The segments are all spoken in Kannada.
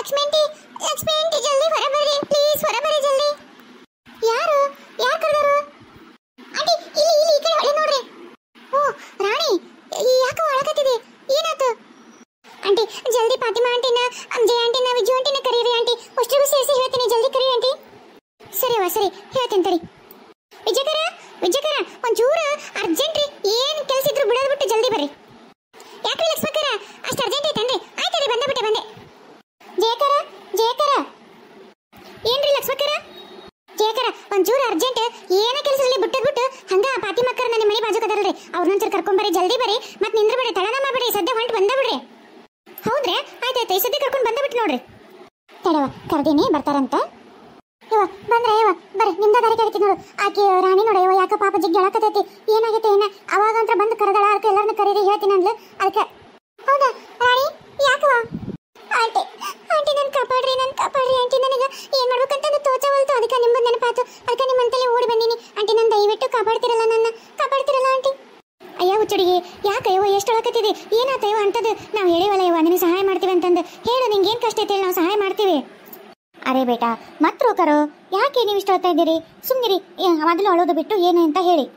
ಲಕ್ಷ್ಮಿ ಆಂಟಿ, ಲಕ್ಷ್ಮಿ ಆಂಟಿ ಜಲ್ದಿ ಹೊರ ಬರ್ರಿ ಪ್ಲೀಸ್, ಹೊರ ಬರ್ರಿ ಜಲ್ದಿ. ಯಾರು ಯಾರು ಕರೆದರು? ಆಂಟಿ ಇಲ್ಲಿ ಇಲ್ಲಿ ಈ ಕಡೆ ಹೊಳೆ ನೋಡ್ರಿ. ಓ ರಾಣಿ, ಯಾಕೆ ಒಳಗತ್ತಿದೆ? ಏನಾಯ್ತು? ಆಂಟಿ ಜಲ್ದಿ ಫಾತಿಮಾ ಆಂಟಿನ, ಅಂಜಯ್ ಆಂಟಿನ, ವಿಜು ಆಂಟಿನ ಕರೀರಿ ಆಂಟಿ. ಅಷ್ಟ್ರಿಗೂ ಸೇರಿಸಿ ಹೇಳ್ತೀನಿ, ಜಲ್ದಿ ಕರೀರಿ ಆಂಟಿ. ಸರಿ ಅವ್ವ ಸರಿ, ಹೇಳ್ತೀನಿ ತಡಿ. ವಿಜಯಕರ ವಿಜಯಕರ ಒಂಚೂರು ಅರ್ಜೆಂಟ್ ರೀ, ಏನು ಕೆಲಸ ಇದ್ರು ಬಿಡೋದು ಬಿಟ್ಟು ಜಲ್ದಿ ಬರ್ರಿ. ಯಾಕ್ರಿ ಲಕ್ಷ್ಮಕ್ಕರ ಅಷ್ಟು ಅರ್ಜೆಂಟ್ ಐತೇನ್ರಿ? ಆಯ್ತು ರೀ, ಬಂದೆ ಬಂದೆ. ಜಯಕರ ಜಯಕರ, ಏನ್ರಿ ಲಕ್ಷ್ಮಕ್ಕರ? ಜಯಕರ ಒಂಚೂರು ಅರ್ಜೆಂಟ್, ಏನೇ ಕೆಲಸ ಇರಲಿ ಬಿಟ್ಟು ಹಂಗ ಫಾತಿಮಕ್ಕರ ನನ್ನ ಮನೆ ಬಾಜು ಕದಾರಲ್ರಿ, ಅವ್ರನ್ನೊಂಚೂರು ಕರ್ಕೊಂಬರ್ರಿ, ಜಲ್ದಿ ಬರ್ರಿ. ಮತ್ತೆ ನಿಂದ್ರಬೇಡಿ, ತಡನ ಮಾಡ್ಬೇಡಿ, ಸದ್ಯ ಹೊಂಟು ಬಂದ ಬಿಡ್ರಿ. ಹೌದ್ರಿ, ಆಯ್ತಾಯ್ತು, ಈ ಸದ್ಯ ಕರ್ಕೊಂಡು ಬಂದ ಬಿಟ್ಟು ನೋಡ್ರಿ. ತಡವ ಕರ್ದೀನಿ, ಬರ್ತಾರಂತ. ಇವ ಬಂದ್ರೆ ಇವ ಬರ್ರಿ, ನಿಮ್ದ ದಾರಿ ಕರಿತಿ ನೋಡು. ಆಕೆ ರಾಣಿ ನೋಡ, ಇವ ಯಾಕೆ ಪಾಪ ಜಿಗ್ ಹೇಳಕತೈತಿ, ಏನಾಗೈತೆ ಏನ ಅವಾಗಂತ್ರ ಬಂದು ಕರೆದಳ, ಅದಕ್ಕೆ ಎಲ್ಲರನ್ನ ಕರೀರಿ ಹೇಳ್ತೀನಿ ಅಂದ್ಲು. ಅದಕ್ಕೆ ಹೌದಾ ರಾಣಿ, ಯಾಕವ? ಆಂಟಿ ಆಂಟಿ ನನ್ ಕಾಪಾಡ್ರಿ ಆಂಟಿ, ನನಗೆ ಏನ್ ಮಾಡ್ಬೇಕಂತ ತೋಚವಲ್ತು, ಅದಕ್ಕೆ ನಿಮ್ಮದು ನೆನಪಾತು, ಅದಕ್ಕೆ ನಿಮ್ಮಂತಲೇ ಓಡಿ ಬಂದೀನಿ. ಆಂಟಿ ನನ್ನ ದಯವಿಟ್ಟು ಕಾಪಾಡ್ತಿರಲ್ಲ, ನನ್ನ ಕಾಪಾಡ್ತಿರಲ್ಲ ಆಂಟಿ. ಅಯ್ಯ ಹುಚ್ಚುಡಿಗೆ, ಯಾಕೆ ಇವ ಎಷ್ಟು ಹೇಳಕತ್ತಿದಿ? ಏನಾತ ಇವ ಅಂತದ್ದು? ನಾವು ಹೇಳಿವಲ್ಲ ಇವ ನಿನಗೆ ಸಹಾಯ ಮಾಡ್ತೀವಿ ಅಂತಂದು, ಹೇಳು ನಿಂಗೆ ಏನು ಕಷ್ಟ ಐತಿ, ನಾವು ಸಹಾಯ ಮಾಡ್ತೀವಿ. ಅರೆ ಬೇಟಾ ಮತ್ ರೋಕರು, ಯಾಕೆ ನೀವು ಇಷ್ಟ ಹೇಳ್ತಾ ಇದ್ದೀರಿ? ಸುಮ್ಮನಿರಿ, ಮೊದಲು ಅಳೋದು ಬಿಟ್ಟು ಏನು ಅಂತ ಹೇಳಿ.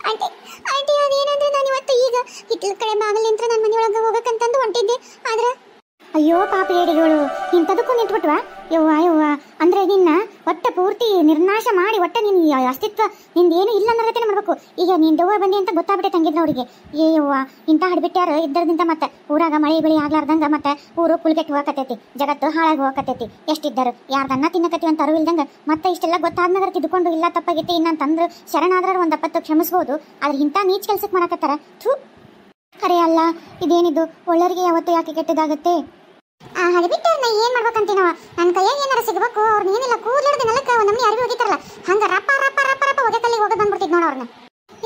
ಆಂಟಿ ಆಂಟಿ ಅದೇನಂದ್ರೆ, ನಾನು ಇವತ್ತು ಈಗ ಹಿತ್ತಲ ಕಡೆ ಬಾಗಿಲಿಂತ್ರ ನನ್ನ ಮನೆಯೊಳಗೆ ಹೋಗಕ್ಕಂತಂದು ಹೊಂಟಿದ್ದೆ, ಆದ್ರೆ ಅಯ್ಯೋ ಪಾಪ ಹೇಳಿಗಳು, ಇಂಥದಕ್ಕೂ ನಿಂತ್ಬಿಟ್ವಾ? ಯವ್ವ ಅಂದ್ರೆ ನಿನ್ನ ಒಟ್ಟ ಪೂರ್ತಿ ನಿರ್ನಾಶ ಮಾಡಿ, ಒಟ್ಟ ನಿನ್ನ ಅಸ್ತಿತ್ವ ನಿಂದೇನು ಇಲ್ಲ ಅನ್ನೋರತೇನೆ ಮಾಡ್ಬೇಕು. ಈಗ ನೀನು ದೆವ್ವ ಬಂದಿ ಅಂತ ಗೊತ್ತಾಗ್ಬಿಟ್ಟೆ ತಂಗಿದ್ರು ಅವರಿಗೆ. ಯವ್ವ ಇಂಥ ಹಡ್ಬಿಟ್ಟ್ಯಾರು ಇದ್ದರಿಂದ ಮತ್ತೆ ಊರಾಗ ಮಳೆ ಬೆಳಿ ಆಗ್ಲಾರ್ದಂಗ ಮತ್ತೆ ಊರು ಕುಲ್ಗೆಟ್ಟು ಹೋಗಕತ್ತೈತಿ, ಜಗತ್ತು ಹಾಳಾಗಿ ಹೋಗಕತ್ತೈತಿ. ಎಷ್ಟಿದ್ದರು ಯಾರ್ದನ್ನ ತಿನ್ನಕತ್ತೀವಿ ಅಂತ ಅರಿವು ಇಲ್ದಂಗ ಮತ್ತೆ ಇಷ್ಟೆಲ್ಲ ಗೊತ್ತಾದ್ಮೇಲೆ ತಿದ್ಕೊಂಡು ಇಲ್ಲ ತಪ್ಪಾಗೈತಿ ಇನ್ನಂತಂದ್ರೆ ಶರಣಾದ್ರ ಒಂದು 70 ಕ್ಷಮಿಸ್ಬೋದು, ಆದ್ರೆ ಇಂಥ ನೀಚ್ ಕೆಲ್ಸಕ್ಕೆ ಮಾಡಕತ್ತಾರ. ಥೂ, ಖರೆ ಅಲ್ಲ ಇದೇನಿದು, ಒಳ್ಳರಿಗೆ ಯಾವತ್ತು ಯಾಕೆ ಕೆಟ್ಟದಾಗತ್ತೆ? ಹಾಗೆ ಬಿಟ್ಟು ನಾ ಏನ್ ಮಾಡ್ಬೇಕಂತೀನವ, ನನ್ನ ಕೈಯಾಗ ಏನಾರ ಸಿಗಬೇಕು, ಅವ್ರನ್ನ ಏನಿಲ್ಲ ಕೂದಲಿಡ್ದು ನೆಲಕ್ಕೆ ಒಂದು ನಮ್ಮನೆ ಅರಿವಿ ಹೋಗಿತಾರಲ್ಲ, ಹಂಗ ರಪ್ಪ ರಪ್ಪ ರಪ್ಪ ರಪ್ಪ ಹೊಗೆ ಕಲ್ಲಿಗೆ ಹೋಗೋದು ಬಂದ್ಬಿಡ್ತಿದ್ ನೋಡ ಅವ್ರನ್ನ.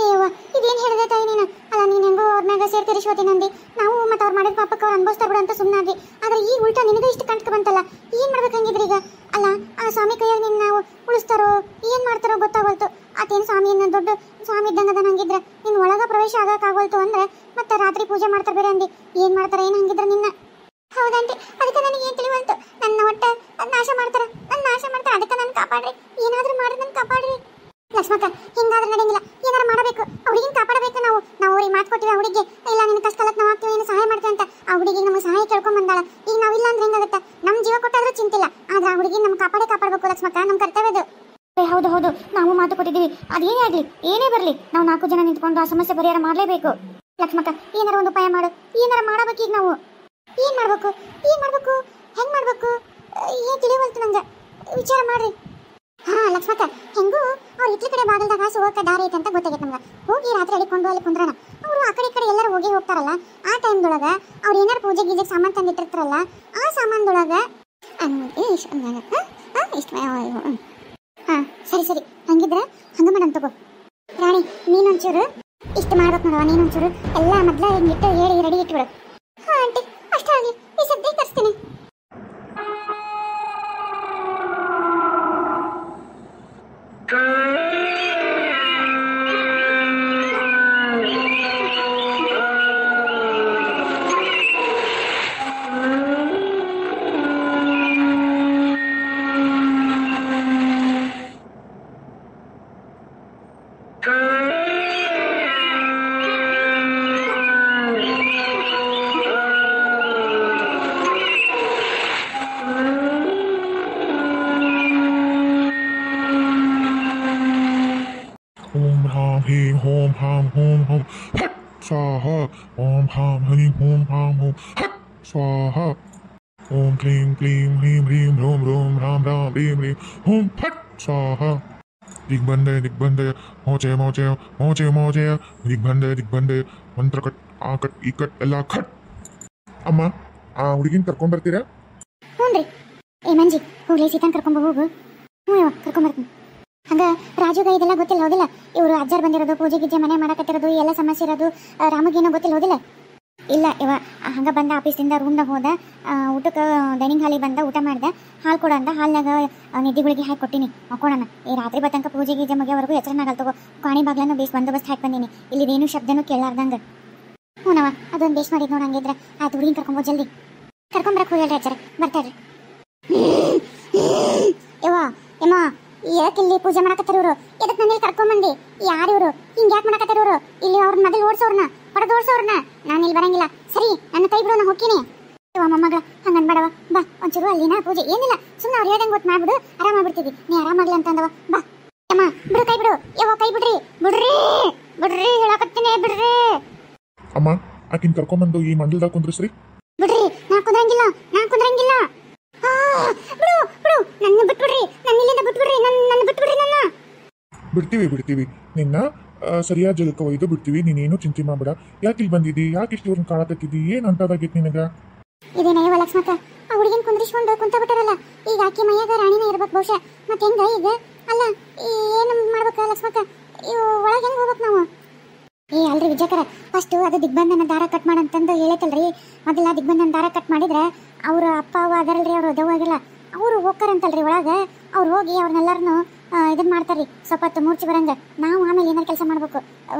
ಏವ ಇದೇನು ಹೇಳಿದೆ ತಾಯಿ ನೀನು? ಅಲ್ಲ ನೀನು ಹೆಂಗೋ ಅವ್ರ ಮ್ಯಾಗ ಸೇರ್ ತಿರ್ಸ್ಕೋತೀನಿ ಅಂದಿ, ನಾವು ಮತ್ತೆ ಅವ್ರು ಮಾಡಿದ ಪಾಪಕ್ಕೆ ಅವ್ರು ಅನ್ಭವಿಸ್ತಾರ ಬಿಡು ಅಂತ ಸುಮ್ಮನಾದ್ವಿ. ಆದ್ರೆ ಈಗ ಉಲ್ಟಾ ನಿನಗೆ ಇಷ್ಟು ಕಂಟ್ಕ ಬಂತಲ್ಲ, ಏನ್ ಮಾಡ್ಬೇಕಂಗಿದ್ರಿ ಈಗ? ಅಲ್ಲ ಆ ಸ್ವಾಮಿ ಕೈಯಾಗ ನಿನ್ನ ನಾವು ಉಳಿಸ್ತಾರೋ ಏನ್ ಮಾಡ್ತಾರೋ ಗೊತ್ತಾಗೋಲ್ತು. ಆತೇನು ಸ್ವಾಮಿಯನ್ನ ದೊಡ್ಡ ಸ್ವಾಮಿ ಇದ್ದಂಗದ ಹಂಗಿದ್ರೆ ನಿನ್ನ ಒಳಗ ಪ್ರವೇಶ ಆಗಕ್ಕಾಗೋಲ್ತು ಅಂದ್ರೆ ಮತ್ತೆ ರಾತ್ರಿ ಪೂಜೆ ಮಾಡ್ತಾರೆ ಬೇರೆ ಅಂದಿ, ಏನ್ ಮಾಡ್ತಾರ ಏನ್ ಹಂಗಿದ್ರೆ ನಿನ್ನ? ಹೌದಂತೆ, ಅದಕ್ಕೆ ನನಗೆ ಏನ್ ತಿಳಿವಲ್ತು, ನನ್ನ ಒಟ್ಟ ನಾಶ ಮಾಡ್ತಾರ, ಅದಕ್ಕೆ ನನ್ನ ಕಾಪಾಡ್ರಿ, ಏನಾದ್ರೂ ಮಾಡಿ ನನ್ನ ಕಾಪಾಡ್ರಿ. ಲಕ್ಷ್ಮಕ್ಕ ಹಿಂಗಾದ್ರೆ ನಡೆಯಂಗಿಲ್ಲ, ಏನಾರು ಮಾಡಬೇಕು, ಹುಡುಗಿನ ಕಾಪಾಡಬೇಕು. ನಾವು ಅವ್ರಿಗೆ ಮಾತು ಕೊಟ್ಟಿವಿ, ಹುಡುಗಿ ಇಲ್ಲ ನಿನ್ನ ಕಷ್ಟ ಕಾಲಕ್ಕೆ ನಾವು ಆಗ್ತೀವಿ, ಏನು ಸಹಾಯ ಮಾಡ್ತೀವಿ ಅಂತ. ಆ ಹುಡುಗಿಗೆ ನಮಗೆ ಸಹಾಯ ಕೇಳ್ಕೊಂಡ್ ಬಂದಾಳ, ಈಗ ನಾವಿಲ್ಲ ಅಂದ್ರೆ ಹೆಂಗಾಗುತ್ತೆ? ನಮ್ಮ ಜೀವ ಕೊಟ್ಟಾದ್ರೂ ಚಿಂತಿಲ್ಲ, ಆದ್ರೆ ಆ ಹುಡುಗಿ ನಮ್ಗೆ ಕಾಪಾಡಬೇಕು ಲಕ್ಷ್ಮಕ್ಕ, ನಮ್ಮ ಕರ್ತವ್ಯದು. ಹೌದು ಹೌದು, ನಾವು ಮಾತು ಕೊಟ್ಟಿದ್ದೀವಿ, ಅದೇನೇ ಆಗ್ಲಿ ಏನೇ ಬರಲಿ ನಾವು 4 ಜನ ನಿಂತ್ಕೊಂಡು ಆ ಸಮಸ್ಯೆ ಪರಿಹಾರ ಮಾಡಲೇಬೇಕು. ಲಕ್ಷ್ಮಕ್ಕ ಏನಾರ ಒಂದು ಉಪಾಯ ಮಾಡು, ಏನಾರ ಮಾಡಬೇಕು. ಈಗ ನಾವು ಏನ್ ಮಾಡ್ಬೇಕು ಹೆಂಗ್ ಮಾಡ್ಬೇಕು ಏನ್ ತಿಳಿವಲ್ತು ನಂಗೆ, ವಿಚಾರ ಮಾಡ್ರಿ. ಹಾ ಲಕ್ಷ್ಮಕ್ಕ, ಹೆಂಗೂ ಅವ್ರ ಇಟ್ಲ ಕಡೆ ಬಾಗಲ್ದಾಗ ಹಾಸು ಹೋಗಕ್ಕೆ ದಾರಿ ಐತೆ ಅಂತ ಗೊತ್ತಾಗೈತೆ ನಮ್ಗೆ. ಹೋಗಿ ರಾತ್ರಿ ಅಡಿಕೊಂಡು ಅಲ್ಲಿ ಕುಂದ್ರಣ. ಅವರು ಆ ಕಡೆ ಈ ಕಡೆ ಎಲ್ಲರೂ ಹೋಗಿ ಹೋಗ್ತಾರಲ್ಲ, ಆ ಟೈಮ್ದೊಳಗ ಅವ್ರು ಏನಾರು ಪೂಜೆ ಗೀಜೆಗೆ ಸಾಮಾನು ತಂದಿಟ್ಟಿರ್ತಾರಲ್ಲ, ಆ ಸಾಮಾನ್ದೊಳಗ ಇಷ್ಟ. ಹಾ ಸರಿ ಹಂಗಿದ್ರೆ ಹಂಗ ಮಾಡಮ್ ತಗೋ. ರಾಣಿ ನೀನೊಂಚೂರು ಇಷ್ಟು ಮಾಡ್ಬೇಕು ನೋಡವ, ನೀನೊಂಚೂರು ಎಲ್ಲ ಮೊದ್ಲ ಹಿಂಗಿಟ್ಟು ಹೇಳಿ ರೆಡಿ ಇಟ್ಬಿಡು. ಹಾ ಆಂಟಿ ಅಷ್ಟಾಗಿ ಈ ಸದ್ಯ ತರಿಸ್ತೀನಿ. Him home ham home home hut swaha om ham him home ham home hut swaha om klim klim him him rom rom ram ram rim rim home hut swaha digbande moche moche moche moche digbande ಮಂತ್ರ ಕಟ್ ಆ ಕಟ್ ಈ ಕಟ್ ಎಲ್ಲ ಕಟ್. ಅಮ್ಮ ಆ ಹುಡುಗಿನ ಕರ್ಕೊಂಡ್ ಬರ್ತೀರಾ? ಹ್ಞೂ ಏ ಮಂಜಿ ಹೋಗ್ಲಿ, ಸೀತಾನ್ ಕರ್ಕೊಂಡ್ ಹೋಗು. ಹ್ಞೂ ಕರ್ಕೊಂಬರ್ತೀನಿ. ಹಂಗ ರಾಜುಗ ಇದೆಲ್ಲ ಗೊತ್ತಿಲ್ಲ ಹೌದಿಲ್ಲ, ಇವರು ಅಜ್ಜಾರ್ ಬಂದಿರೋದು, ಪೂಜೆ ಗೀಜೆ ಮನೆ ಮಾಡಕತ್ತಿರೋದು, ಎಲ್ಲ ಸಮಸ್ಯೆ ಇರೋದು ರಾಮಗೇನೋ ಗೊತ್ತಿಲ್ಲ ಹೌದಿಲ್ಲ? ಇಲ್ಲ ಇವ ಹಂಗ ಬಂದ ಆಫೀಸಿಂದ ರೂಮ್ದಾಗ ಹೋದ, ಊಟಕ್ಕೆ ಡೈನಿಂಗ್ ಹಾಲಿಗೆ ಬಂದ, ಊಟ ಮಾಡ್ದೆ, ಹಾಲು ಕೊಡ ಅಂದ, ಹಾಲ್ನಾಗ ನಿದ್ದಿಗಳಿಗೆ ಹಾಕಿ ಕೊಟ್ಟಿನಿ ಮಕ್ಕೋಣ. ಈ ರಾತ್ರಿ ಬತ್ತಂಕ ಪೂಜೆ ಗೀಜೆ ಮಗೆವರೆಗೂ ಎಚ್ಚರನಾಗಲ್ ತಗೋ. ಕಾಣಿ ಬಾಗ್ಲನ್ನು ಬೇಸ್ ಬಂದೋಬಸ್ತ್ ಹಾಕಿ ಬಂದೀನಿ, ಇಲ್ಲಿದೇನು ಶಬ್ದನೂ ಕೇಳಾರ್ದಂಗ. ಹ್ಞೂನವ ಅದೊಂದು ಬೇಸ್ ಮಾಡಿದ್ ನೋಡಿ. ಹಂಗಿದ್ರೆ ಆಯ್ತು, ಹುಡುಗಿನ ಕರ್ಕೊಂಬೋದು, ಜಲ್ದಿ ಕರ್ಕೊಂಬರಕ್ಕೆ ಹೋಗ್ಯಾಳ್ರಿ ಅಜ್ಜಾರ, ಬರ್ತಾಳ್ರಿ. ಯವ್ವ ಯಮ್ಮ ಯಾಕೆ ಇಲ್ಲಿ ಪೂಜೆ ಮಾಡಕತ್ತಾರ ಇವರು? ಎದಕ್ ನನ್ನ ಇಲ್ಲಿ ಕರ್ಕೊಂಬಂದಿ? ಯಾರು ಇವರು? ಹಿಂಗ್ ಯಾಕೆ ಮಾಡಕತ್ತಾರ ಇವರು? ಇಲ್ಲಿ ಅವ್ರನ್ನ ಮೊದಲು ಓಡ್ಸೋರ್ನ ಹೊಡೆದೋಡ್ಸೋರ್ನ. ನಾನು ಇಲ್ಲಿ ಬರಂಗಿಲ್ಲ. ಸರಿ, ನನ್ನ ಕೈ ಬಿಡು, ನಾ ಹೋಗ್ತೀನಿ. ಯವ್ವ ಮೊಮ್ಮಗಳ ಹಂಗ ಅನ್ಬೇಡವ. ಬಾ ಒಂಚೂರು ಅಲ್ಲಿನ ಪೂಜೆ ಏನಿಲ್ಲ, ಸುಮ್ಮನೆ ಅವ್ರು ಹೇಳ್ದಂಗೆ ಗೊತ್ತು ಮಾಡ್ಬಿಡು, ಆರಾಮಾಗ್ಬಿಡ್ತಿದ್ವಿ. ನೀ ಆರಾಮಾಗ್ಲಿ ಅಂತಂದವ. ಬಾ ಯಮ್ಮ ಬಿಡು, ಕೈ ಬಿಡು. ಯವ್ವ ಕೈ ಬಿಡ್ರಿ, ಬಿಡ್ರಿ ಬಿಡ್ರಿ, ಹೇಳಕತ್ತೀನಿ ಬಿಡ್ರಿ. ಅಮ್ಮ ಆಕಿನ್ ಕರ್ಕೊಂಬಂದು ಈ ಮಂಡಲದಾಗ ಕುಂದ್ರಿಸ್ರಿ. ಬಿಡ್ರಿ, ನಾ ಕುಂದ್ರಂಗಿಲ್ಲ, ನಾ ಕುಂದ್ರಂಗಿಲ್ಲ. ಬಿಡು ಬಿಡು, ನನ್ನ ಬಿಟ್ಬಿಡ್ರಿ, ನನ್ನ ಇಲ್ಲಿಂದ ಬಿಟ್ಬಿಡ್ರಿ, ನನ್ನ ಬಿಟ್ಬಿಡ್ರಿ. ನನ್ನ ಬಿಡ್ತೀವಿ ನಿನ್ನ ಸರಿಯಾದ ಜಾಗಕ್ಕೆ ಒಯ್ದು ಬಿಡ್ತೀವಿ. ನೀನೇನು ಚಿಂತೆ ಮಾಡಬೇಡ. ಯಾಕೆ ಇಲ್ಲಿ ಬಂದಿದ್ದಿ? ಯಾಕೆ ಇಷ್ಟು ಇವ್ರನ್ನ ಕಾಳಕತ್ತಿದ್ದಿ? ಏನು ಅಂತದಾಗೈತಿ ನಿನಗ? ಇದೇನಯ್ಯವ ಲಕ್ಷ್ಮಕ್ಕ, ಆ ಹುಡುಗಿನ ಕುಂದ್ರಿಸ್ಕೊಂಡು ಕುಂತ ಬಿಟ್ಟಾರಲ್ಲ, ಈಗ ಆಕೆ ಮೈಯಾಗ ರಾಣಿನೇ ಇರ್ಬೇಕು ಬಹುಶಃ. ಮತ್ತೆ ಹೆಂಗ ಈಗ? ಅಲ್ಲ ಏನು ಮಾಡ್ಬೇಕ ಲಕ್ಷ್ಮಕ್ಕ? ಒಳಗೆ ಹೆಂಗ್ ಹೋಗ್ಬೇಕು ನಾವು? ಅಲ್ರಿ ವಿಜಯಕರ, ಫಸ್ಟ್ ಅದು ದಿಗ್ಬಂಧನ ದಾರ ಕಟ್ ಮಾಡಂತಂದು ಹೇಳೈತಲ್ರಿ. ಮೊದಲ ದಿಗ್ಬಂಧನ ದಾರ ಕಟ್ ಮಾಡಿದ್ರೆ ಅವ್ರ ಅಪ್ಪ ಅವ ಅದರಲ್ರಿ, ಅವ್ರು ದೆವ್ವಾಗಿಲ್ಲ, ಅವರು ಹೋಗ್ತಾರಂತಲ್ರಿ ಒಳಗೆ. ಅವ್ರು ಹೋಗಿ ಅವ್ರನ್ನೆಲ್ಲರನ್ನು ಇದನ್ನ ಮಾಡ್ತಾರ್ರಿ, ಸ್ವಲ್ಪ ಹೊತ್ತು ಮೂರ್ಛೆ ಬರಂಗ. ನಾವು ಆಮೇಲೆ ಏನಾರು ಕೆಲಸ ಮಾಡ್ಬೇಕು.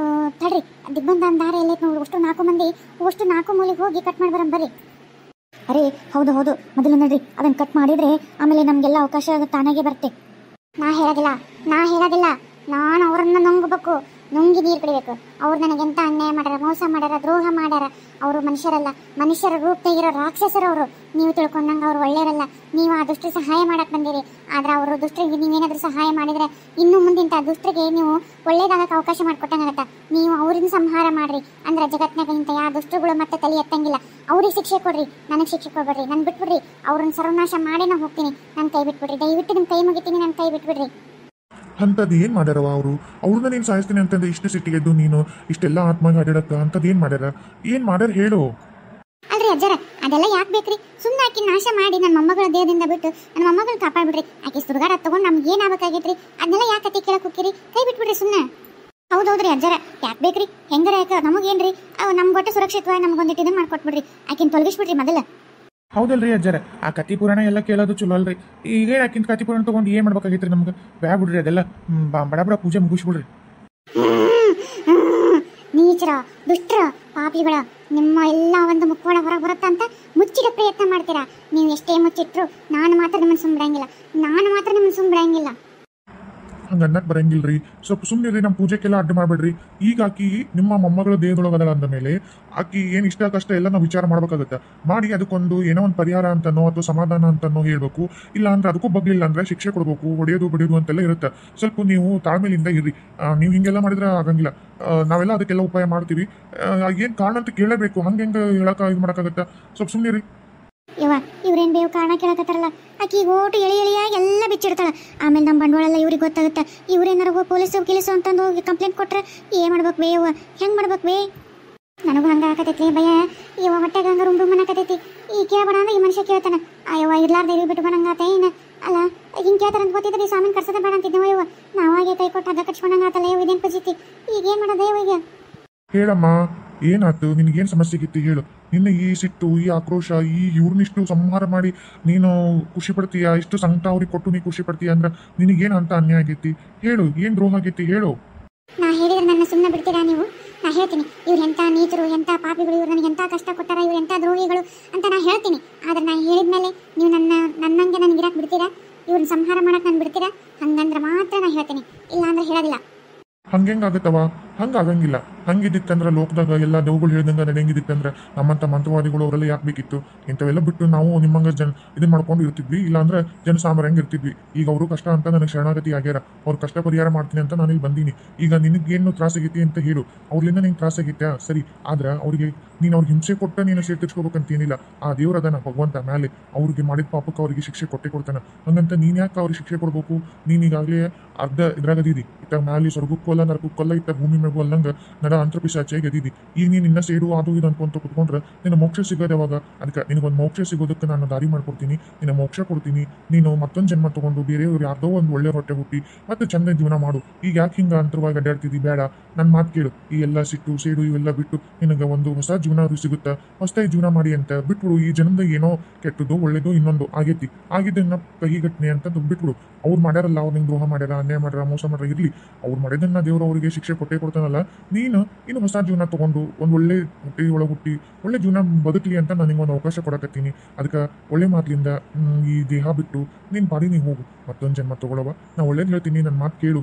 ತಡ್ರಿ, ದಿಗ್ಬಂಧನ ದಾರ ಎಲ್ಲೈತೆ ನೋಡಿ, ಅಷ್ಟು 4 ಮಂದಿ ಅಷ್ಟು 4 ಮೂಲೆಗೆ ಹೋಗಿ ಕಟ್ ಮಾಡಿ ಬರಂ ಬರ್ರಿ. ಅರೇ ಹೌದು ಮೊದಲು ನೋಡ್ರಿ, ಅದನ್ನ ಕಟ್ ಮಾಡಿದ್ರೆ ಆಮೇಲೆ ನಮಗೆಲ್ಲ ಅವಕಾಶ ತಾನಾಗೆ ಬರುತ್ತೆ. ನಾ ಹೇಳೋದಿಲ್ಲ, ನಾನು ಅವ್ರನ್ನ ನುಂಗಬೇಕು, ನುಂಗಿ ನೀರು ಕುಡಿಬೇಕು. ಅವ್ರು ನನಗೆಂತ ಅನ್ಯಾಯ ಮಾಡ್ಯಾರ, ಮೋಸ ಮಾಡ್ಯಾರ, ದ್ರೋಹ ಮಾಡ್ಯಾರ. ಅವರು ಮನುಷ್ಯರಲ್ಲ, ಮನುಷ್ಯರ ರೂಪದಾಗಿರೋ ರಾಕ್ಷಸರು ಅವರು. ನೀವು ತಿಳ್ಕೊಂಡಂಗೆ ಅವ್ರು ಒಳ್ಳೆಯವರಲ್ಲ. ನೀವು ಆ ದುಷ್ಟರು ಸಹಾಯ ಮಾಡಕ್ಕೆ ಬಂದಿರಿ. ಆದ್ರೆ ಅವರು ದುಷ್ಟರಿಗೆ ನೀವೇನಾದ್ರೂ ಸಹಾಯ ಮಾಡಿದ್ರೆ ಇನ್ನು ಮುಂದಿಂತ ದುಷ್ಟರಿಗೆ ನೀವು ಒಳ್ಳೇದಾಗಕ್ಕೆ ಅವಕಾಶ ಮಾಡಿಕೊಟ್ಟಂಗಾಗತ್ತ. ನೀವು ಅವ್ರನ್ನ ಸಂಹಾರ ಮಾಡ್ರಿ, ಅಂದ್ರೆ ಜಗತ್ತಿನಾಗ ಇಂಥ ಯಾವ ದುಷ್ಟರುಗಳು ಮತ್ತೆ ತಲೆ ಎತ್ತಂಗಿಲ್ಲ. ಅವ್ರಿಗೆ ಶಿಕ್ಷೆ ಕೊಡ್ರಿ, ನನಗೆ ಶಿಕ್ಷೆ ಕೊಡ್ಬೇಡ್ರಿ, ನನ್ನ ಬಿಟ್ಬಿಡ್ರಿ. ಅವ್ರನ್ನ ಸರ್ವನಾಶ ಮಾಡಿ ನಾ ಹೋಗ್ತೀನಿ, ನನ್ನ ಕೈ ಬಿಟ್ಬಿಡ್ರಿ. ದಯವಿಟ್ಟು ನಿಮ್ಮ ಕೈ ಮುಗಿತೀನಿ, ನನ್ನ ಕೈ ಬಿಟ್ಬಿಡ್ರಿ. ಅಂಥದ್ದು ಏನು ಮಾಡ್ಯಾರವ ಅವ್ರನ್ನ ನೀನು ಸಾಯಿಸ್ತೀನಿ ಅಂತಂದ್ರೆ ಇಷ್ಟು ಸಿಟ್ಟಿಗೆದ್ದು ನೀನು ಇಷ್ಟೆಲ್ಲ ಆತ್ಮಗೆ ಅಡ್ಯಾಡಕ್ಕ ಅಂಥದ್ದು ಏನು ಮಾಡ್ಯಾರ ಹೇಳು. ಅಲ್ರಿ ಅಜ್ಜರ, ಅದೆಲ್ಲ ಯಾಕೆ ಬೇಕ್ರಿ? ಸುಮ್ಮನೆ ಆಕಿ ನಾಶ ಮಾಡಿ ನನ್ನ ಮೊಮ್ಮಗಳ ದೇಹದಿಂದ ಬಿಟ್ಟು ನನ್ನ ಮೊಮ್ಮಗಳನ್ನ ಕಾಪಾಡ್ಬಿಡ್ರಿ. ಆಕಿ ಸುಡುಗಾಡ ತಗೊಂಡು ನಮ್ಗೆ ಏನಾಗಬೇಕಾಗೈತ್ರಿ? ಅದನ್ನೆಲ್ಲ ಯಾಕೆ ಕತೆ ಕೇಳಕ್ ಹೋಗ್ತೀರಿ? ಕೈ ಬಿಟ್ಬಿಡ್ರಿ ಸುಮ್ಮನೆ. ಹೌದೌದ್ರಿ ಅಜ್ಜರ, ಯಾಕೆ ಬೇಕ್ರಿ? ಹೆಂಗಾರ ಯಾಕೆ ನಮಗೇನ್ರಿ? ನಮ್ಗೆ ಒಟ್ಟು ಸುರಕ್ಷಿತವಾಗಿ ನಮ್ಗೊಂದಿಟ್ಟು ಇದನ್ನ ಮಾಡ್ಕೊಟ್ಬಿಡ್ರಿ. ಆಕಿನ ತೊಲಗಿಸ್ಬಿಡ್ರಿ ಮೊದಲ. ಹೌದಲ್ರಿ ಅಜ್ಜರ, ಆ ಕತಿ ಪುರಾಣ ಎಲ್ಲ ಕೇಳೋದು ಚಲೋ ಅಲ್ರಿ. ಈಗ ಯಾಕಿಂತ ಕತಿ ಪುರಾಣ ತೊಗೊಂಡು ಏನು ಮಾಡ್ಬೇಕಾಗೈತ್ರಿ ನಮ್ಗೆ? ಬ್ಯಾ ಬಿಡ್ರಿ, ಅದೆಲ್ಲ ಬಡ ಪೂಜೆ ಮುಗಿಸ್ಬಿಡ್ರಿ. ನೀಚರ, ದುಷ್ಟರ, ಪಾಪಿಗಳ ನಿಮ್ಮ ಎಲ್ಲ ಒಂದು ಮುಖವಾಡ ಹೊರಗೆ ಬರುತ್ತಾ ಅಂತ ಮುಚ್ಚಿಡ ಪ್ರಯತ್ನ ಮಾಡ್ತೀರಾ. ನೀವು ಎಷ್ಟೇ ಮುಚ್ಚಿಟ್ರು ನಾನು ಮಾತ್ರ ನಿಮ್ಮನ್ನು ಸುಮ್ಬಿಡಂಗಿಲ್ಲ. ಹಂಗೆ ಅನ್ನಕ್ಕೆ ಬರಂಗಿಲ್ರಿ. ಸ್ವಲ್ಪ ಸುಮ್ಮನೆ ನಮ್ಮ ಪೂಜೆಗೆಲ್ಲ ಅಡ್ಡ ಮಾಡಬೇಡ್ರಿ. ಈಗ ಆಕಿ ನಿಮ್ಮ ಮೊಮ್ಮಗಳ ದೇಹದೊಳಗಲ್ಲ ಅಂದ ಮೇಲೆ ಆಕಿ ಏನು ಇಷ್ಟ ಕಷ್ಟ ಎಲ್ಲ ನಾವು ವಿಚಾರ ಮಾಡ್ಬೇಕಾಗತ್ತೆ. ಮಾಡಿ ಅದಕ್ಕೊಂದು ಏನೋ ಒಂದು ಪರಿಹಾರ ಅಂತನೋ ಅಥವಾ ಸಮಾಧಾನ ಅಂತನೋ ಹೇಳ್ಬೇಕು. ಇಲ್ಲ ಅಂದ್ರೆ ಅದಕ್ಕೂ ಬಗ್ಲಿಲ್ಲ ಅಂದ್ರೆ ಶಿಕ್ಷೆ ಕೊಡ್ಬೇಕು, ಹೊಡೆಯೋದು ಬಡಿಯೋದು ಅಂತೆಲ್ಲ ಇರುತ್ತೆ. ಸ್ವಲ್ಪ ನೀವು ತಾಳ್ಮೆಯಿಂದ ಇರ್ರಿ. ನೀವು ಹಿಂಗೆಲ್ಲ ಮಾಡಿದ್ರೆ ಆಗಂಗಿಲ್ಲ. ನಾವೆಲ್ಲ ಅದಕ್ಕೆಲ್ಲ ಉಪಾಯ ಮಾಡ್ತೀವಿ. ಏನು ಕಾರಣ ಅಂತ ಕೇಳಬೇಕು, ಹಂಗೆ ಹೇಳಕ್ಕೆ ಇದು ಮಾಡೋಕ್ಕಾಗತ್ತೆ. ಸ್ವಲ್ಪ ಸುಮ್ಮನೆ ರೀ. ಇವ್ರೇನ್ ಬೇವು ಕಾರಣ ಕೇಳಕತ್ತಾರಲ್ಲ, ಆಕಿ ಓಟು ಎಳಿಯಾಗಿ ಎಲ್ಲ ಬಿಚ್ಚಿಡ್ತಾಳ. ಆಮೇಲೆ ನಮ್ಮ ಬಂಡವಾಳ ಎಲ್ಲ ಇವ್ರಿಗೆ ಗೊತ್ತಾಗುತ್ತೆ. ಇವ್ರೇನಾರು ಹೋಗಿ ಪೊಲೀಸು ಅಂತಂದು ಹೋಗಿ ಕಂಪ್ಲೇಂಟ್ ಕೊಟ್ರೆ ಏನು ಮಾಡ್ಬೇಕು ಬೇ? ಹೆಂಗೆ ಮಾಡ್ಬೇಕು ಬೇ? ನನಗೂ ಹಂಗೆ ಹಾಕತೈತಿ ಭಯ. ಹೊಟ್ಟೆಗೆ ಹಂಗೆ ರುಮ್ ಅನ್ನಕತೈತಿ. ಈ ಕೇಳಬೇಡ ಅಂದ್ರೆ ಈ ಮನುಷ್ಯ ಕೇಳ್ತಾನೆ. ಇರ್ಲಾರ್ದ ಬಿಟ್ಟು ಬರಂಗಾತ ಏನು? ಅಲ್ಲ ಹಿಂಗೆ ಕೇಳ್ತಾರಂತ ಗೊತ್ತಿದ್ರೆ ಈ ಸ್ವಾಮಿನ ಕರ್ಸೋದೇ ಬೇಡ ಅಂತಿದ್ದೇವ. ನಾವಾಗೆ ಕೈ ಕೊಟ್ಟು ಹಗ್ಗ ಕಚ್ಕೊಂಡಂಗಾತಲ್ಲ. ಇದೇನು ಪಜಿತಿ? ಈಗೇನು ಮಾಡೋದೇ ಈಗ? ಹೇಳಮ್ಮ, ಏನಾಯ್ತು? ನಿನಗೇನು ಸಮಸ್ಯೆ ಆಗಿತ್ತು ಹೇಳು. ನಿನ್ನ ಈ ಸಿಟ್ಟು, ಈ ಆಕ್ರೋಶ, ಇವ್ರನ್ನಿಷ್ಟು ಸಂಹಾರ ಮಾಡಿ ನೀನು ಖುಷಿ ಪಡ್ತೀಯಾ? ಇಷ್ಟು ಸಂಕಟ ಅವ್ರಿಗೆ ಕೊಟ್ಟು ನೀ ಖುಷಿ ಪಡ್ತೀಯ ಅಂದ್ರೆ ನಿನಗೇನು ಅಂತ ಅನ್ಯಾಯ ಆಗೈತಿ ಹೇಳು. ಏನು ದ್ರೋಹ ಆಗೈತಿ ಹೇಳು. ನಾ ಹೇಳಿದ್ರೆ ನನ್ನ ಸುಮ್ಮನೆ ಬಿಡ್ತೀರಾ ನೀವು? ನಾ ಹೇಳ್ತೀನಿ, ಇವ್ರು ಎಂಥ ನೀಚರು, ಎಂಥ ಪಾಪಿಗಳು, ಇವ್ರು ನನಗೆ ಎಂಥ ಕಷ್ಟ ಕೊಟ್ಟಾರ, ಇವ್ರು ಎಂಥ ದ್ರೋಹಿಗಳು ಅಂತ ನಾ ಹೇಳ್ತೀನಿ. ಆದ್ರೆ ನಾ ಹೇಳಿದ್ಮೇಲೆ ನೀವು ನನ್ನಂಗೆ ನನಗೆ ಇರಕ್ಕೆ ಬಿಡ್ತೀರಾ? ಇವ್ರನ್ನ ಸಂಹಾರ ಮಾಡಕ್ಕೆ ನಾನು ಬಿಡ್ತೀರಾ? ಹಂಗಂದ್ರೆ ಮಾತ್ರ ನಾ ಹೇಳ್ತೀನಿ, ಇಲ್ಲ ಅಂದ್ರೆ ಹೇಳೋದಿಲ್ಲ. ಹಂಗೆಂಗಾಗತ್ತವ? ಹಂಗಾಗಂಗಿಲ್ಲ. ಹಂಗಿದ್ದಿತ್ತಂದ್ರೆ ಲೋಕದಾಗ ಎಲ್ಲ ದೇವುಗಳು ಹೇಳ್ದಂಗೆ ನಡೆಯಂಗಿದ್ದಿತ್ತಂದ್ರೆ ನಮ್ಮಂಥ ಮಂತ್ರವಾದಿಗಳು ಅವರೆಲ್ಲ ಯಾಕೆ ಬೇಕಿತ್ತು? ಇಂಥವೆಲ್ಲ ಬಿಟ್ಟು ನಾವು ನಿಮ್ಮಂಗೆ ಇದನ್ನ ಮಾಡ್ಕೊಂಡು ಇರ್ತಿದ್ವಿ. ಇಲ್ಲಾಂದ್ರೆ ಜನಸಾಮಾನ್ಯಂಗೆ ಇರ್ತಿದ್ವಿ. ಈಗ ಅವರು ಕಷ್ಟ ಅಂತ ನನಗೆ ಶರಣಾಗತಿ ಆಗ್ಯಾರ. ಅವ್ರ ಕಷ್ಟ ಪರಿಹಾರ ಮಾಡ್ತೀನಿ ಅಂತ ನಾನು ಇಲ್ಲಿ ಬಂದೀನಿ. ಈಗ ನಿನಗೇನು ತ್ರಾಸಾಗೈತಿ ಅಂತ ಹೇಳು. ಅವ್ರಿಂದ ನಿಂಗೆ ತ್ರಾಸಾಗೈತ್ಯಾ? ಸರಿ, ಆದ್ರೆ ಅವ್ರಿಗೆ ನೀನು ಅವ್ರಿಗೆ ಹಿಂಸೆ ಕೊಟ್ಟ ನೀನು ಸೇರ್ತಿರ್ಸ್ಕೋಬೇಕಂತೇನಿಲ್ಲ. ಆ ದೇವ್ರ ಅದನ್ನ ಭಗವಂತ ಮೇಲೆ ಅವ್ರಿಗೆ ಮಾಡಿದ ಪಾಪಕ್ಕೆ ಅವ್ರಿಗೆ ಶಿಕ್ಷೆ ಕೊಡ್ತಾನೆ. ಹಂಗಂತ ನೀನು ಯಾಕೆ ಅವ್ರಿಗೆ ಶಿಕ್ಷೆ ಕೊಡ್ಬೇಕು? ನೀನೀಗಾಗಲೇ ಅರ್ಧ ಇದ್ರಾಗದೀದಿ. ಇತ್ತಾಗ ಮ್ಯಾಲೆ ಸ್ವರ್ಗಕ್ಕಲ್ಲ ನರಕಕ್ಕಲ್ಲ, ಇತ್ತಾಗ ಭೂಮಿ ಮೇಗೂ ಅಲ್ಲಂಗೆ ನಡ ಅಂತರ್ಪಿಸಾಚಿಯಾಗಿ ಅದಿದಿ. ಈಗ ನೀನು ಇನ್ನ ಸೇಡು ಅದು ಇದು ಅನ್ಕೊಂತ ಕುತ್ಕೊಂಡ್ರೆ ನಿನ್ನ ಮೋಕ್ಷ ಸಿಗೋದು ಯಾವಾಗ? ಅದಕ್ಕೆ ನಿನಗೊಂದು ಮೋಕ್ಷ ಸಿಗೋದಕ್ಕೆ ನಾನು ದಾರಿ ಮಾಡ್ಕೊಡ್ತೀನಿ, ನಿನ್ನ ಮೋಕ್ಷ ಕೊಡ್ತೀನಿ. ನೀನು ಮತ್ತೊಂದು ಜನ್ಮ ತಗೊಂಡು ಬೇರೆಯವ್ರು ಯಾರ್ದೋ ಒಂದು ಒಳ್ಳೆ ಹೊಟ್ಟೆ ಹುಟ್ಟಿ ಮತ್ತೆ ಚಂದ ಜೀವನ ಮಾಡು. ಈಗ ಯಾಕೆ ಹಿಂಗೆ ಅಂತರವಾಗಿ ಅಡ್ಡಾಡ್ತಿದ್ದಿ? ಬೇಡ, ನನ್ನ ಮಾತು ಕೇಳು. ಈ ಎಲ್ಲ ಸಿಟ್ಟು ಸೇಡು ಇವೆಲ್ಲ ಬಿಟ್ಟು ನಿನಗೆ ಒಂದು ಹೊಸ ಜೀವನ ಸಿಗುತ್ತಾ, ಹೊಸದಾಗಿ ಜೀವನ ಮಾಡಿ ಅಂತ ಬಿಟ್ಬಿಡು. ಈ ಜನ್ಮದಾಗ ಏನೋ ಕೆಟ್ಟದ್ದು ಒಳ್ಳೇದು ಇನ್ನೊಂದು ಆಗೈತಿ, ಆಗಿದ್ದನ್ನ ಕಹಿಘಟನೆ ಅಂತ ಬಿಟ್ಬಿಡು. ಅವ್ರು ಮಾಡ್ಯಾರಲ್ಲ, ಅವ್ರು ನಿಂಗೆ ದ್ರೋಹ ಮಾಡ್ಯಾರ, ಅನ್ಯಾಯ ಮಾಡ್ಯಾರ, ಮೋಸ ಮಾಡ್ಯಾರ, ಇರಲಿ. ಅವ್ರು ಮಾಡಿದ್ದನ್ನ ದೇವರು ಅವರಿಗೆ ಶಿಕ್ಷೆ ಕೊಟ್ಟೇ ಕೊಡ್ತಾರೆ. ಕೊಡ್ತಾನಲ್ಲ, ನೀನು ಇನ್ನು ಹೊಸ ಜೀವನ ತಗೊಂಡು ಒಂದು ಒಳ್ಳೆ ಹುಟ್ಟಿ ಒಳಗೆ ಹುಟ್ಟಿ ಒಳ್ಳೆ ಜೀವನ ಬದುಕಲಿ ಅಂತ ನಾನು ನಿಂಗೊಂದು ಅವಕಾಶ ಕೊಡಕತ್ತೀನಿ. ಅದಕ್ಕೆ ಒಳ್ಳೆ ಮಾತಿನಿಂದ ಈ ದೇಹ ಬಿಟ್ಟು ನೀನು ಪಾಡಿ ನೀ ಹೋಗು, ಮತ್ತೊಂದು ಜನ್ಮ ತಗೊಳವ. ನಾ ಒಳ್ಳೇದು ಹೇಳ್ತೀನಿ, ನನ್ನ ಮಾತು ಕೇಳು.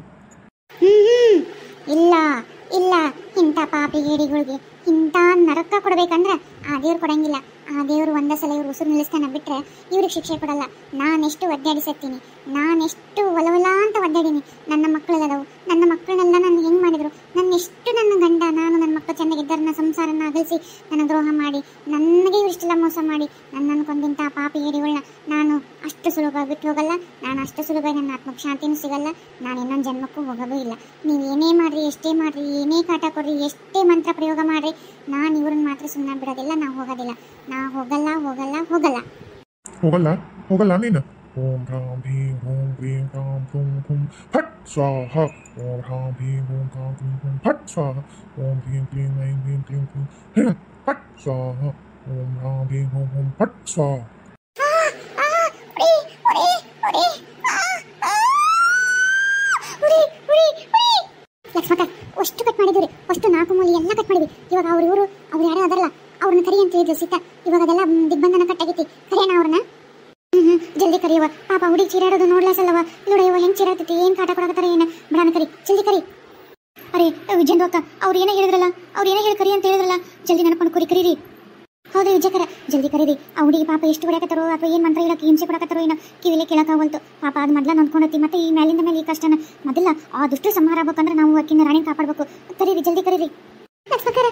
ಇಲ್ಲ ಇಲ್ಲ, ಇಂಥ ಪಾಪಿಗೇಡಿಗಳಿಗೆ ಇಂಥ ನರಕ ಕೊಡ್ಬೇಕಂದ್ರೆ ಆ ದೇವ್ರು ಕೊಡಂಗಿಲ್ಲ. ಆ ದೇವ್ರು ಒಂದೇ ಸಲ ಇವ್ರು ಉಸಿರು ನಿಲ್ಲಿಸ್ತಾನೆ ಬಿಟ್ರೆ ಇವ್ರಿಗೆ ಶಿಕ್ಷೆ ಕೊಡಲ್ಲ. ನಾನೆಷ್ಟು ಒದ್ದಾಡಿಸತ್ತೀನಿ, ನಾನೆಷ್ಟು ಒಲವಲ ಅಂತ ಒದ್ದಾಡೀನಿ. ನನ್ನ ಮಕ್ಕಳದವು, ನನ್ನ ಮಕ್ಕಳನ್ನೆಲ್ಲ ನಾನು ಹೆಂಗೆ ಮಾಡಿದ್ರು, ನನ್ನೆಷ್ಟು ನನ್ನ ಗಂಡ ನಾನು ನನ್ನ ಮಕ್ಕಳು ಚೆನ್ನಾಗಿದ್ದಾರೆ, ನನ್ನ ಸಂಸಾರನ ಅಗಲಿಸಿ ನನ್ನ ದ್ರೋಹ ಮಾಡಿ ನನಗೆ ಇವರಿಷ್ಟೆಲ್ಲ ಮೋಸ ಮಾಡಿ ನನ್ನನ್ನು ಕೊಂದಿಂಥ ಪಾಪಿಗೇಡಿಗಳನ್ನ ನಾನು ಅಷ್ಟು ಸುಲಭ ಬಿಟ್ಟು ಹೋಗಲ್ಲ. ನಾನು ಅಷ್ಟು ಸುಲಭ ನನ್ನ ಆತ್ಮಕ್ಕೆ ಶಾಂತಿನೂ ಸಿಗಲ್ಲ. ನಾನು ಇನ್ನೊಂದು ಜನ್ಮಕ್ಕೂ ಹೋಗೋದು ಇಲ್ಲ. ನೀವು ಏನೇ ಮಾಡಿರಿ, ಎಷ್ಟೇ ಮಾಡಿರಿ, ಏನೇ ಕಾಟ ಕೊಡ್ರಿ, ಎಷ್ಟೇ ಮಂತ್ರ ಪ್ರಯೋಗ ಮಾಡಿರಿ, ನಾನು ಇವ್ರನ್ನ ಮಾತ್ರ ಸುಮ್ಮನೆ ಬಿಡೋದಿಲ್ಲ. ನಾವು ಹೋಗೋದಿಲ್ಲ, ನಾ ಹೋಗಲ್ಲ ಹೋಗಲ್ಲ ಹೋಗಲ್ಲ ಹೋಗಲ್ಲ ಹೋಗಲ್ಲ ನೀನು. ಓಂ ಹ್ರಾಂ ಭೀಂ ಓಂ ಕ್ರೀಂ ಕಾಂ ಕ್ರೂಂ ಹುಂ ಫಟ್ ಸ್ವಾಹ. ಓಂ ಹ್ರಾಂ ಭೀಂ ಓಂ ಕಾಂ ಕ್ರೀಂ ಹುಂ ಫಟ್ ಸ್ವಾಹ. ಓಂ ಭೀಂ ಕ್ಲೀಂ ಐಂ ಭೀಂ ಕ್ಲೀಂ ಕ್ಲೀಂ ಹ್ರೀಂ ಫಟ್ ಸ್ವಾಹ. ಓಂ ಹ್ರಾಂ ಭೀಂ ಓಂ ಹುಂ ಫಟ್ ಸ್ವಾಹ. ಲಕ್ಷ್ಮಕ್ಕ ಅಷ್ಟು ಕಟ್ ಮಾಡಿದ್ವಿ, ಅಷ್ಟು 4 ಮೂಲೆ ಎಲ್ಲ ಕಟ್ ಮಾಡಿದ್ವಿ. ಇವಾಗ ಅವ್ರು ಯಾರೋ ಅದರಲ್ಲ, ಅವ್ರನ್ನ ಕರಿ ಅಂತ ಹೇಳಿದ್ರು ಸೀತಾ. ಇವಾಗ ಅದೆಲ್ಲ ದಿಗ್ಬಂಧನ ಕಟ್ಟಾಗೈತಿ. ಕರಿಯೋಣ ಅವ್ರನ್ನ? ಜಲ್ದಿ ಕರಿಯವ. ಪಾಪ ಹುಡುಗಿ ಚೀರಾಡೋದು ನೋಡ್ಲಾಸಲ್ಲವ. ನೋಡಯ್ಯವ ಹೆಂಗ್ ಚೀರಾಡ್ತೈತಿ, ಏನ್ ಕಾಟ ಕೊಡಕತ್ತಾರ ಏನ. ಬಿಡಾನ ಕರಿ, ಜಲ್ದಿ ಕರಿ. ಅರೆ ವಿಜೇಂದ್ರ ಅಕ್ಕ, ಅವ್ರು ಏನೋ ಹೇಳಿದ್ರಲ್ಲ, ಅವ್ರು ಏನೋ ಹೇಳಿ ಕರಿ ಅಂತ ಹೇಳಿದ್ರಲ್ಲ, ಜಲ್ದಿ ನೆನಪು ಕರೀರಿ. ಹೌದು ವಿಜಯಕರ, ಜಲ್ದಿ ಕರೀರಿ. ಆ ಹುಡುಗಿ ಪಾಪ ಎಷ್ಟು ಹೊಡ್ಯಾಕತ್ತಾರೋ ಅಥವಾ ಏನು ಮಂತ್ರ ಹೇಳಕ್ಕೆ ಹಿಂಸೆ ಕೊಡಕತ್ತಾರೋ ಏನೋ ಕಿವಿಲೆ ಕೇಳಕ್ಕಾಗಲ್ತು. ಪಾಪ ಅದು ಮೊದಲ ನೊಂದ್ಕೊಂಡತಿ. ಮತ್ತೆ ಈ ಮೇಲಿಂದ ಮೇಲೆ ಈ ಕಷ್ಟನ ಮೊದಲ ಆ ದುಷ್ಟು ಸಂಹಾರ ಆಗ್ಬೇಕಂದ್ರೆ ನಾವು ಅಕ್ಕಿನ ರಾಣಿ ಕಾಪಾಡ್ಬೇಕು. ಕರೀರಿ, ಜಲ್ದಿ ಕರೀರಿ. ಲಕ್ಷ್ಮಕರ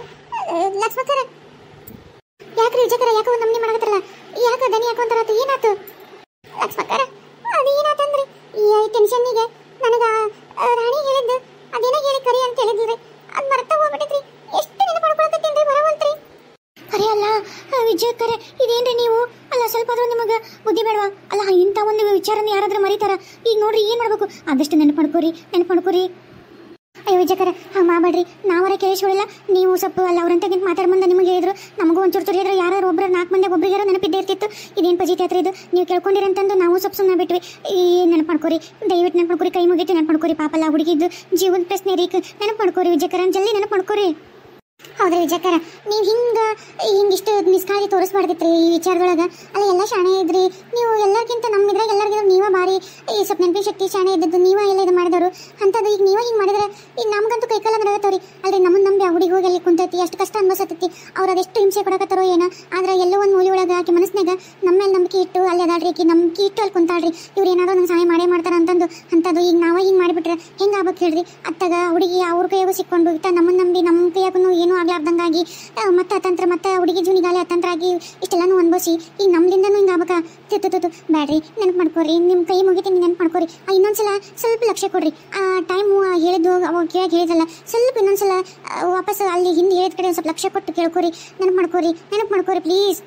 ಯಾಕ್ರಿ ವಿಜಯಕರ, ಯಾಕೋ ನಮ್ನಿ ಮಾಡಕತ್ತಾರಲ್ಲ, ಯಾಕ ದನಿ ಯಾಕೊಂತಾರತ್ತು, ಏನಾತು ಲಕ್ಷ್ಮಕರ? ಅದು ಏನಾತಂದ್ರಿ ಈ ಟೆನ್ಷನ್ನಿಗೆ ನನಗ ರಾಣಿ ಹೇಳಿದ್ದು ಅದೇನೋ ಹೇಳಿ ಕರಿ ಅಂತ ಹೇಳಿದ್ರಿ, ಅದು ಮರ್ತ ಹೋಗ್ಬಿಟ್ಟಿದ್ರಿ. ಎಷ್ಟು ನೆನಪು ಮಾಡ್ಕೊಳಕತ್ತೀನ್ರಿ, ಬರವಂತ್ರಿ. ಅರೆ ಅಲ್ಲ ವಿಜಯಕರ, ಇದೇನ್ರಿ ನೀವು? ಅಲ್ಲ ಸ್ವಲ್ಪ ಆದ್ರೂ ನಿಮಗೆ ಬುದ್ಧಿ ಬೇಡವಾ? ಅಲ್ಲ ಇಂಥ ಒಂದು ವಿಚಾರನ ಯಾರಾದ್ರೂ ಮರೀತಾರ? ಈಗ ನೋಡ್ರಿ ಏನ್ ಮಾಡ್ಬೇಕು, ಆದಷ್ಟು ನೆನಪು ಮಾಡ್ಕೊರಿ. ಅಯ್ಯೋ ವಿಜಯಕರ, ಹಾಂ ಮಾಡಬೇಡ್ರಿ. ನಾವರ ಕೇಳಿಸ್ಕೊಳ್ಳಿಲ್ಲ, ನೀವು ಸ್ವಲ್ಪ ಅಲ್ಲ ಅವ್ರಂತ ಮಾತಾಡ್ ಮುಂದೆ ನಿಮಗೆ ಹೇಳಿದ್ರು, ನಮಗೂ ಒಂಚೂರು ತುರಿಯಿದ್ರೆ ಯಾರು ಒಬ್ಬರು 4 ಮಂದಿ ಒಬ್ರಿಗಾರ ನೆನಪಿದ್ದೇ ಇರ್ತಿತ್ತು. ಇದೇನು ಪಜಿತಿ ಹತ್ರ ಇದು ನೀವು ಕೇಳ್ಕೊಂಡಿರಂತಂದು ನಾವು ಸ್ವಲ್ಪ ಸುಮ್ಮನೆ ಬಿಟ್ವಿ. ಈ ನೆನಪು ಮಾಡ್ಕೊರಿ, ದಯವಿಟ್ಟು ನೆನಪು ಮಾಡ್ಕೊರಿ, ಕೈ ಮುಗಿತು ನೆನಪು ಮಾಡ್ಕೊರಿ. ಪಾಪಲ್ಲ ಹುಡುಗಿದ್ದು ಜೀವನ ಪ್ರಶ್ನೆ ರೀ, ನೆನಪು ಮಾಡ್ಕೊರಿ ವಿಜಯಕರ, ಜಲ್ದಿ ನೆನಪು ಮಾಡ್ಕೊರಿ. ಹೌದ್ರಿ ವಿಜಯಕರ, ನೀವು ಹಿಂಗಿಷ್ಟು ನಿಷ್ಕಾಳಜಿ ತೋರಿಸ್ಬಾರ್ದಿತ್ರಿ ಈ ವಿಚಾರದೊಳಗೆ. ಅಲ್ಲ ಎಲ್ಲ ಶಾಣೆ ಇದ್ರಿ ನೀವು, ಎಲ್ಲರಿಗಿಂತ ನಮ್ಮ ಇದ್ರಾಗ ಎಲ್ಲರಿಗಿಂತ ನೀವ ಭಾರಿ ಈ ಸ್ವಲ್ಪ ನೆನಪಿನ ಶಕ್ತಿ ಶಾಣೆ ಇದ್ದದ್ದು, ನೀವ ಎಲ್ಲ ಇದು ಮಾಡಿದವರು ಅಂಥದ್ದು. ಈಗ ನೀವ ಹಿಂಗೆ ಮಾಡಿದ್ರೆ ಈಗ ನಮ್ಗಂತೂ ಕೈಕಾಲ ನಡಗತ್ತವ್ರಿ. ಅಲ್ರಿ ನಮ್ಮನ್ನು ನಂಬಿ ಆ ಹುಡುಗಿ ಹೋಗಿ ಅಲ್ಲಿ ಕುಂತೈತಿ, ಅಷ್ಟು ಕಷ್ಟ ಅನ್ಭವಿಸತ್ತೈತಿ. ಅವ್ರು ಅದೆಷ್ಟು ಹಿಂಸೆ ಕೊಡಕತ್ತಾರೋ ಏನೋ. ಆದ್ರೆ ಎಲ್ಲೋ ಒಂದು ಮೂಲಿ ಒಳಗೆ ಆಕೆ ಮನಸ್ಸಿನಾಗ ನಮ್ಮ ಮೇಲೆ ನಂಬಿಕೆ ಇಟ್ಟು ಅಲ್ಲಿ ಅದಾಳ್ರಿ, ಆಕಿ ನಂಬಿಕೆ ಇಟ್ಟು ಅಲ್ಲಿ ಕುಂತಾಳ್ರಿ. ಇವ್ರು ಏನಾದ್ರು ನಂಗೆ ಸಹಾಯ ಮಾಡ್ತಾರೆ ಅಂತಂದು ಅಂಥದ್ದು. ಈಗ ನಾವ ಹಿಂಗೆ ಮಾಡಿಬಿಟ್ರೆ ಹೆಂಗೆ ಆಗ್ಬೇಕು ಹೇಳ್ರಿ? ಅತ್ತಾಗ ಹುಡುಗಿ ಅವ್ರ ಕೈಯಾಗೂ ಸಿಕ್ಕೊಂಡು ಇತ್ತ ನಮ್ಮನ್ನು ನಂಬಿ ನಮ್ಮ ಕೈಯಾಗೂ ಏನೂ ಆಗ್ಲಾರ್ದಂಗಾಗಿ ಮತ್ತೆ ಅತಂತ್ರ, ಮತ್ತೆ ಹುಡುಗಿ ಜೀವನಿಗಾಲೆ ಅತಂತ್ರ ಆಗಿ ಇಷ್ಟೆಲ್ಲಾನು ಅನ್ಭವಿಸಿ ಈಗ ನಮ್ದಿಂದನೂ ಹಿಂಗೆ ಆಗ್ಬೇಕಾ? ತಿತ್ತು ಬ್ಯಾಡ್ರಿ, ನೆನಪು ಮಾಡ್ಕೊರಿ, ನಿಮ್ಮ ಕೈ ಮುಗಿತೀನಿ ನೆನಪು ಮಾಡ್ಕೊರಿ. ಇನ್ನೊಂದ್ಸಲ ಸ್ವಲ್ಪ ಲಕ್ಷ್ಯ ಕೊಡ್ರಿ. ಆ ಟೈಮು ಹೇಳಿದ್ದು ಅವಾಗ ಕೇಳಕ್ಕೆ ಹೇಳಿದ್ರಲ್ಲ, ಸ್ವಲ್ಪ ಇನ್ನೊಂದ್ಸಲ ವಾಪಸ್ ಅಲ್ಲಿ ಹಿಂದೆ ಹೇಳಿದ ಕಡೆ ಸ್ವಲ್ಪ ಲಕ್ಷ್ಯ ಕೊಟ್ಟು ಕೇಳ್ಕೊರಿ, ನೆನಪು ಮಾಡ್ಕೊರಿ ಪ್ಲೀಸ್.